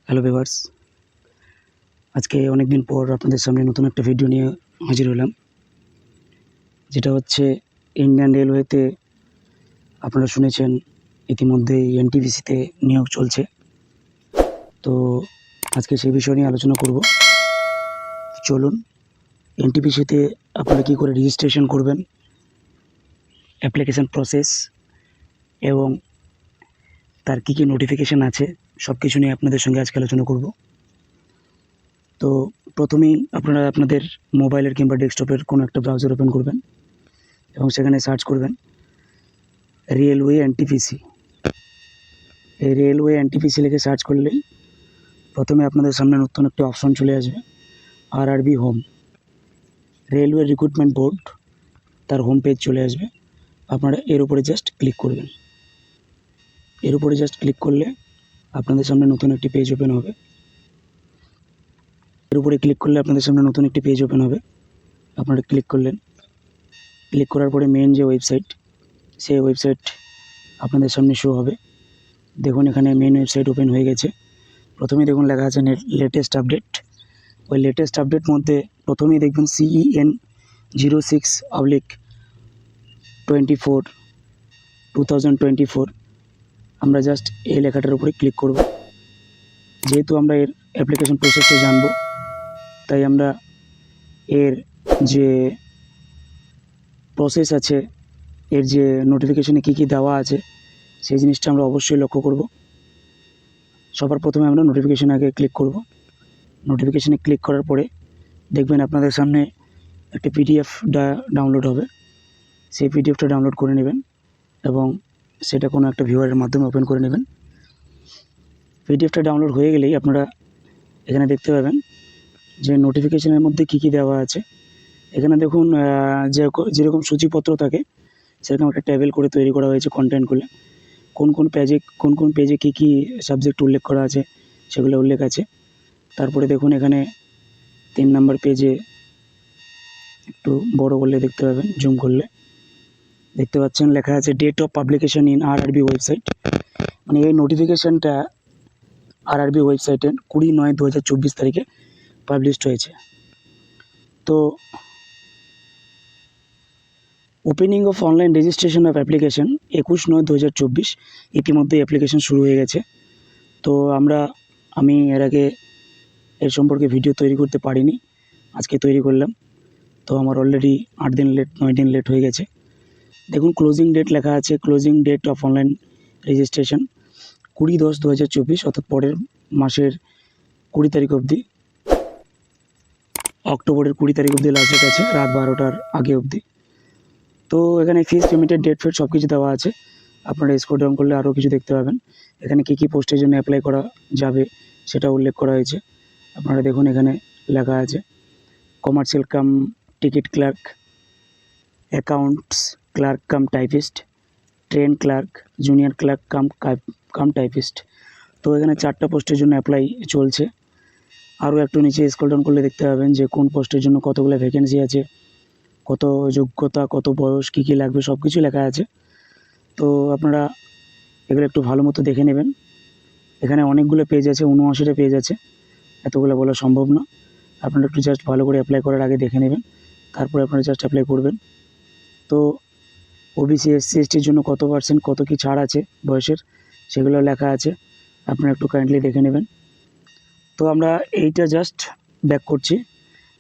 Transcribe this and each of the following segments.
Hello viewers, আজকে অনেক দিন পর আপনাদের সামনে নতুন একটা ভিডিও নিয়ে হাজির হলাম, যেটা হচ্ছে ইন্ডিয়ান রেলওয়েতে আপনারা শুনেছেন ইতিমধ্যেই এনটিপিসিতে নিয়োগ চলছে। তো আজকে সেই বিষয় নিয়ে আলোচনা করব। চলুন, এনটিপিসিতে আপনারা কী করে রেজিস্ট্রেশন করবেন, অ্যাপ্লিকেশান প্রসেস এবং তার কী কী নোটিফিকেশান আছে, সব কিছু নিয়ে আপনাদের সঙ্গে আজকে আলোচনা করব। তো প্রথমেই আপনারা আপনাদের মোবাইলের কিংবা ডেস্কটপের কোনো একটা ব্রাউজার ওপেন করবেন এবং সেখানে সার্চ করবেন রেলওয়ে এনটিপিসি। এই রেলওয়ে এনটিপিসি লিখে সার্চ করলেই প্রথমে আপনাদের সামনে নতুন একটি অপশন চলে আসবে, RRB home, railway recruitment board, তার হোম পেজ চলে আসবে। আপনারা এর উপরে জাস্ট ক্লিক করবেন। এর উপরে জাস্ট ক্লিক করলে আপনাদের সামনে নতুন একটি পেজ ওপেন হবে। এর উপরে ক্লিক করলে আপনাদের সামনে নতুন একটি পেজ ওপেন হবে। আপনারা ক্লিক করলেন। ক্লিক করার পরে মেন যে ওয়েবসাইট, সেই ওয়েবসাইট আপনাদের সামনে শো হবে। দেখুন এখানে মেন ওয়েবসাইট ওপেন হয়ে গেছে। প্রথমেই দেখুন লেখা আছে লেটেস্ট আপডেট। ওই লেটেস্ট আপডেট মধ্যে প্রথমেই দেখবেন CEN 06/24/2024। আমরা জাস্ট এই লেখাটার উপরে ক্লিক করব। যেহেতু আমরা এর অ্যাপ্লিকেশন প্রসেসটা জানব, তাই আমরা এর যে প্রসেস আছে, এর যে নোটিফিকেশনে কী কী দেওয়া আছে, সেই জিনিসটা আমরা অবশ্যই লক্ষ্য করব। সবার প্রথমে আমরা নোটিফিকেশানে আগে ক্লিক করব। নোটিফিকেশানে ক্লিক করার পরে দেখবেন আপনাদের সামনে একটি PDF ডাউনলোড হবে। সেই PDFটা ডাউনলোড করে নেবেন এবং সেটা কোনো একটা ভিউয়ারের মাধ্যমে ওপেন করে নেবেন। PDFটা ডাউনলোড হয়ে গেলেই আপনারা এখানে দেখতে পাবেন যে নোটিফিকেশানের মধ্যে কী কী দেওয়া আছে। এখানে দেখুন যেরকম সূচিপত্র থাকে সেরকম একটা টেবিল করে তৈরি করা হয়েছে কন্টেন্টগুলো। কোন কোন পেজে কী কী সাবজেক্ট উল্লেখ করা আছে সেগুলো উল্লেখ আছে। তারপরে দেখুন এখানে 3 নম্বর পেজে একটু বড় করলে দেখতে পাবেন, জুম করলে দেখতে পাচ্ছেন লেখা আছে date of publication in RRB website. মানে এই নোটিফিকেশানটা আরআরবি ওয়েবসাইটে 20/9/2024 তারিখে পাবলিশড হয়েছে। তো opening of online registration of application 21/9/2024 ইতিমধ্যেই অ্যাপ্লিকেশন শুরু হয়ে গেছে। তো আমি এর আগে এর সম্পর্কে ভিডিও তৈরি করতে পারিনি, আজকে তৈরি করলাম। তো আমার অলরেডি 9 দিন লেট হয়ে গেছে। দেখুন ক্লোজিং ডেট লেখা আছে, closing date of online registration 20/10/2024, অর্থাৎ পরের মাসের 20 তারিখ অবধি, অক্টোবরের 20 তারিখ অবধি লাস্ট ডেট আছে, রাত 12টার আগে অবধি। তো এখানে ফিস পেমেন্টের ডেট ফেট সব কিছু দেওয়া আছে। আপনারা স্ক্রল ডাউন করলে আরও কিছু দেখতে পাবেন। এখানে কী কী পোস্টের জন্য অ্যাপ্লাই করা যাবে সেটা উল্লেখ করা হয়েছে। আপনারা দেখুন এখানে লেখা আছে commercial cum ticket clerk, accounts clerk cum typist, train clerk, junior clerk cum typist. তো এখানে 4টা পোস্টের জন্য অ্যাপ্লাই চলছে। আরও একটু নিচে স্ক্রল ডাউন করলে দেখতে পাবেন যে কোন পোস্টের জন্য কতগুলো ভ্যাকেন্সি আছে, কত যোগ্যতা, কত বয়স, কী কী লাগবে, সব কিছু লেখা আছে। তো আপনারা এগুলো একটু ভালো মতো দেখে নেবেন। এখানে অনেকগুলো পেজ আছে, 79টা পেজ আছে, এতগুলো বলা সম্ভব না। আপনারা একটু জাস্ট ভালো করে অ্যাপ্লাই করার আগে দেখে নেবেন, তারপরে আপনারা জাস্ট অ্যাপ্লাই করবেন। তো OBC SC STর জন্য কত % কত কী ছাড় আছে বয়সের, সেগুলো লেখা আছে, আপনারা একটু কাইন্ডলি দেখে নেবেন। তো আমরা এইটা জাস্ট ব্যাক করছি।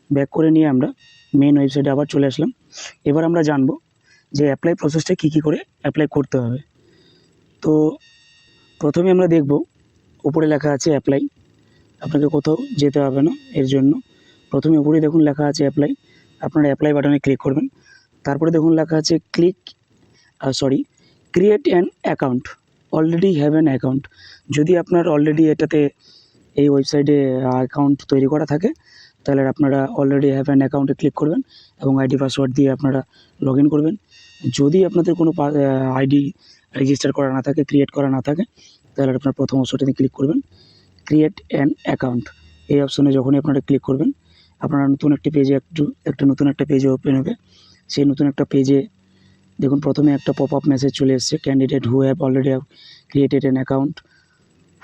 ব্যাক করে নিয়ে আমরা মেন ওয়েবসাইটে আবার চলে আসলাম। এবার আমরা জানবো যে অ্যাপ্লাই প্রসেসটা কী করে অ্যাপ্লাই করতে হবে। তো প্রথমে আমরা দেখব উপরে লেখা আছে অ্যাপ্লাই। আপনাকে কোথাও যেতে হবে না এর জন্য। প্রথমে উপরে দেখুন লেখা আছে অ্যাপ্লাই, আপনারা অ্যাপ্লাই বাটনে ক্লিক করবেন। তারপরে দেখুন লেখা আছে create an account, already have an account. যদি আপনার অলরেডি এটাতে এই ওয়েবসাইটে অ্যাকাউন্ট তৈরি করা থাকে, তাহলে আপনারা অলরেডি হ্যাভ অ্যান অ্যাকাউন্টে ক্লিক করবেন এবং আইডি পাসওয়ার্ড দিয়ে আপনারা লগ ইন করবেন। যদি আপনাদের কোনো আইডি রেজিস্টার করা না থাকে, ক্রিয়েট করা না থাকে, তাহলে আপনার প্রথম অপশনটাতে ক্লিক করবেন ক্রিয়েট অ্যান অ্যাকাউন্ট। এই অপশনে যখনই আপনারা ক্লিক করবেন, আপনারা নতুন একটি পেজে নতুন একটা পেজে ওপেন হবে। সেই নতুন একটা পেজে দেখুন প্রথমে একটা পপ আপ মেসেজ চলে এসছে, candidate who have already created an account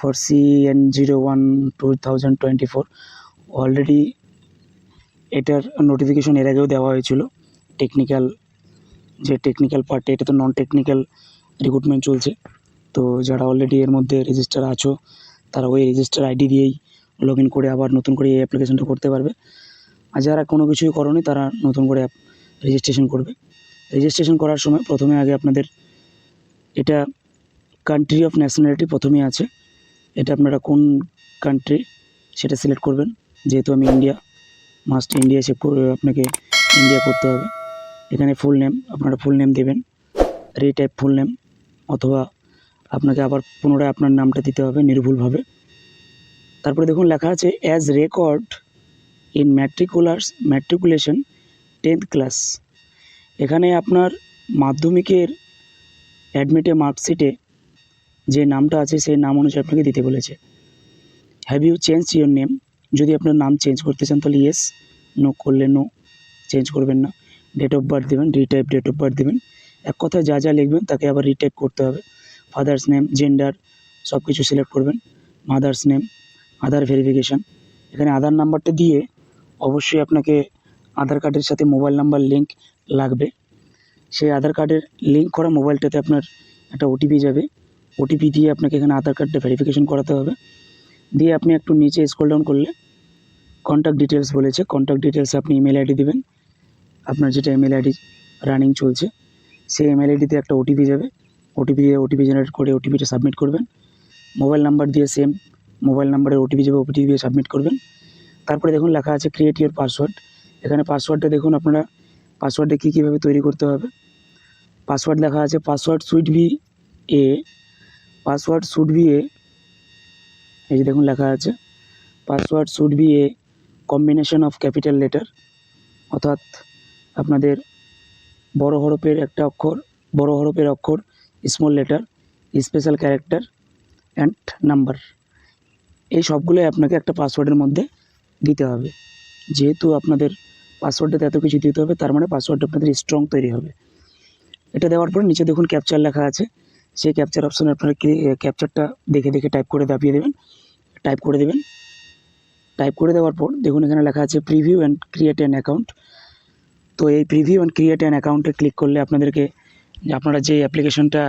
for CN01/2024 already এটার নোটিফিকেশন এর আগেও দেওয়া হয়েছিল। টেকনিক্যাল পার্টে, এটা তো নন টেকনিক্যাল রিক্রুটমেন্ট চলছে। তো যারা অলরেডি এর মধ্যে রেজিস্টার আছো তারা ওই রেজিস্টার আইডি দিয়েই লগ ইন করে আবার নতুন করে এই অ্যাপ্লিকেশনটা করতে পারবে। আর যারা কোনো কিছুই করোনি তারা নতুন করে রেজিস্ট্রেশন করবে। রেজিস্ট্রেশন করার সময় প্রথমে আগে আপনাদের এটা কান্ট্রি অফ ন্যাশনালিটি প্রথমেই আছে, এটা আপনারা কোন কান্ট্রি সেটা সিলেক্ট করবেন। যেহেতু আমি ইন্ডিয়া, মাস্ট ইন্ডিয়া আপনাকে ইন্ডিয়া করতে হবে। এখানে ফুল নেম, আপনারা ফুল নেম দেবেন, রিটাইপ ফুল নেম, অথবা আপনাকে আবার পুনরায় আপনার নামটা দিতে হবে নির্ভুলভাবে। তারপরে দেখুন লেখা আছে as record in matriculation 10th class. এখানে আপনার মাধ্যমিকের অ্যাডমিটে মার্কশিটে যে নামটা আছে সেই নাম অনুযায়ী আপনাকে দিতে বলেছে। Have you change your name? যদি আপনার নাম চেঞ্জ করতে চান তাহলে ইয়েস, নো করলে নো, চেঞ্জ করবেন না। ডেট অফ বার্থ দেবেন, রিটাইপ ডেট অফ বার্থ দেবেন। এক কথায় যা যা লিখবেন তাকে আবার রিটাইপ করতে হবে। ফাদার্স নেম, জেন্ডার সব কিছু সিলেক্ট করবেন। মাদার্স নেম, আধার ভেরিফিকেশান, এখানে আধার নাম্বারটা দিয়ে অবশ্যই আপনাকে আধার কার্ডের সাথে মোবাইল নাম্বার লিঙ্ক লাগবে। সেই আধার কার্ডের লিঙ্ক করা মোবাইলটাতে আপনার একটা ওটিপি যাবে, ওটিপি দিয়ে আপনাকে এখানে আধার কার্ডটা ভেরিফিকেশন করাতে হবে। দিয়ে আপনি একটু নিচে স্ক্রল ডাউন করলে কন্ট্যাক্ট ডিটেলস বলেছে, কন্ট্যাক্ট ডিটেলসে আপনি ইমেল আইডি দেবেন। আপনার যেটা ইমেল আইডি রানিং চলছে সেই ইমেল আইডিতে একটা ওটিপি যাবে, ওটিপি দিয়ে ওটিপি জেনারেট করে ওটিপিটা সাবমিট করবেন। মোবাইল নাম্বার দিয়ে সেম মোবাইল নাম্বারের ওটিপি যাবে, ওটিপি দিয়ে সাবমিট করবেন। তারপরে দেখুন লেখা আছে ক্রিয়েট ইউর পাসওয়ার্ড। এখানে পাসওয়ার্ডটা দেখুন আপনারা পাসওয়ার্ডটা কীভাবে তৈরি করতে হবে। পাসওয়ার্ড লেখা আছে পাসওয়ার্ড শুড বি এ, এই যে দেখুন লেখা আছে password should B A combination of capital letter, অর্থাৎ আপনাদের বড় হরফের অক্ষর, small letter, special character and number, এই সবগুলোই আপনাকে একটা পাসওয়ার্ডের মধ্যে দিতে হবে। যেহেতু আপনাদের পাসওয়ার্ডটাতে এত কিছু দিতে হবে, তার মানে পাসওয়ার্ডটা আপনাদের স্ট্রং তৈরি হবে। এটা দেওয়ার পর নিচে দেখুন ক্যাপচার লেখা আছে, সেই ক্যাপচার অপশানে আপনারা ক্যাপচারটা দেখে টাইপ করে দাবিয়ে দেবেন, টাইপ করে দেওয়ার পর দেখুন এখানে লেখা আছে preview and create an account. তো এই প্রিভিউ অ্যান্ড ক্রিয়েট অ্যান অ্যাকাউন্টে ক্লিক করলে আপনারা যে অ্যাপ্লিকেশনটা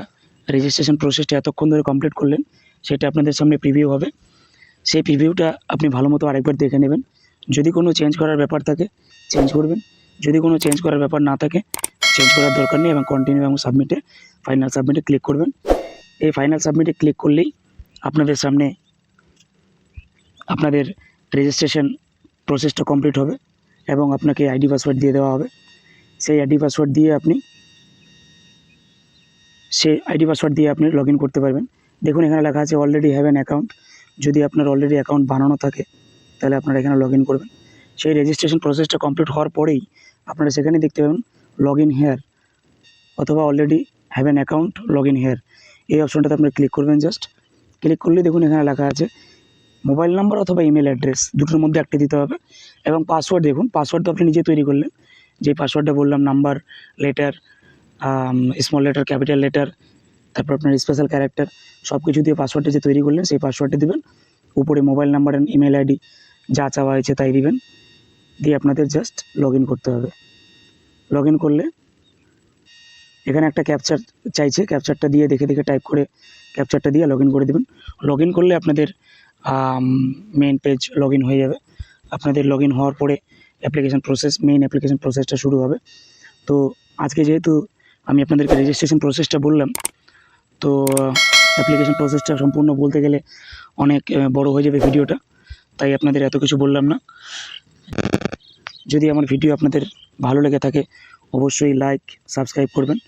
রেজিস্ট্রেশন প্রসেসটা এতক্ষণ ধরে কমপ্লিট করলেন সেটা আপনাদের সামনে প্রিভিউ হবে। সেই প্রিভিউটা আপনি ভালো মতো আরেকবার দেখে নেবেন। যদি কোনো চেঞ্জ করার ব্যাপার থাকে চেঞ্জ করবেন, যদি কোনো চেঞ্জ করার ব্যাপার না থাকে চেঞ্জ করার দরকার নেই, এবং কন্টিনিউ এবং ফাইনাল সাবমিটে ক্লিক করবেন। এই ফাইনাল সাবমিটে ক্লিক করলেই আপনাদের সামনে আপনাদের রেজিস্ট্রেশন প্রসেসটা কমপ্লিট হবে এবং আপনাকে আইডি পাসওয়ার্ড দিয়ে দেওয়া হবে। সেই আইডি পাসওয়ার্ড দিয়ে আপনি লগ ইন করতে পারবেন। দেখুন এখানে লেখা আছে অলরেডি হ্যাভ অ্যান অ্যাকাউন্ট। যদি আপনার অলরেডি অ্যাকাউন্ট বানানো থাকে তাহলে আপনারা এখানে লগ ইন করবেন। সেই রেজিস্ট্রেশন প্রসেসটা কমপ্লিট হওয়ার পরেই আপনারা সেখানে দেখতে পাবেন লগ ইন হেয়ার অথবা already have an account log in here, এই অপশনটাতে আপনি ক্লিক করবেন। জাস্ট ক্লিক করলে দেখুন এখানে লেখা আছে মোবাইল নাম্বার অথবা ইমেল অ্যাড্রেস, দুটোর মধ্যে একটা দিতে হবে। এবং পাসওয়ার্ড দেখুন, পাসওয়ার্ড তো আপনি নিজে তৈরি করলেন, যে পাসওয়ার্ডটা বললাম number, letter, small letter, capital letter, তারপর আপনার স্পেশাল ক্যারেক্টার সব কিছু দিয়ে পাসওয়ার্ডটা যে তৈরি করলেন সেই পাসওয়ার্ডটা দেবেন। উপরে mobile number and email ID যা চাওয়া হয়েছে তাই দিবেন, দিয়ে আপনাদের জাস্ট লগ ইন করতে হবে। লগ ইন করলে এখানে একটা ক্যাপচার চাইছে, ক্যাপচারটা দিয়ে দেখে টাইপ করে ক্যাপচারটা দিয়ে লগ ইন করে দেবেন। লগ ইন করলে আপনাদের মেইন পেজ লগ ইন হয়ে যাবে। আপনাদের লগ ইন হওয়ার পরে মেইন অ্যাপ্লিকেশন প্রসেসটা শুরু হবে। তো আজকে যেহেতু আমি আপনাদেরকে রেজিস্ট্রেশন প্রসেসটা বললাম, তো অ্যাপ্লিকেশন প্রসেসটা সম্পূর্ণ বলতে গেলে অনেক বড় হয়ে যাবে ভিডিওটা, তাই আপনাদের এত কিছু বললাম না। যদি আমার ভিডিও আপনাদের ভালো লেগে থাকে অবশ্যই লাইক, সাবস্ক্রাইব করবেন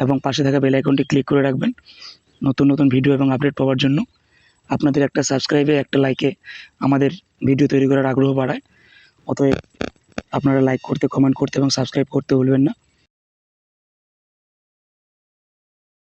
এবং পাশে থাকা বেল আইকনটি ক্লিক করে রাখবেন নতুন ভিডিও এবং আপডেট পাওয়ার জন্য। আপনাদের একটা সাবস্ক্রাইবে, একটা লাইকে আমাদের ভিডিও তৈরি করার আগ্রহ বাড়ায়। অতএব আপনারা লাইক করতে, কমেন্ট করতে এবং সাবস্ক্রাইব করতে ভুলবেন না।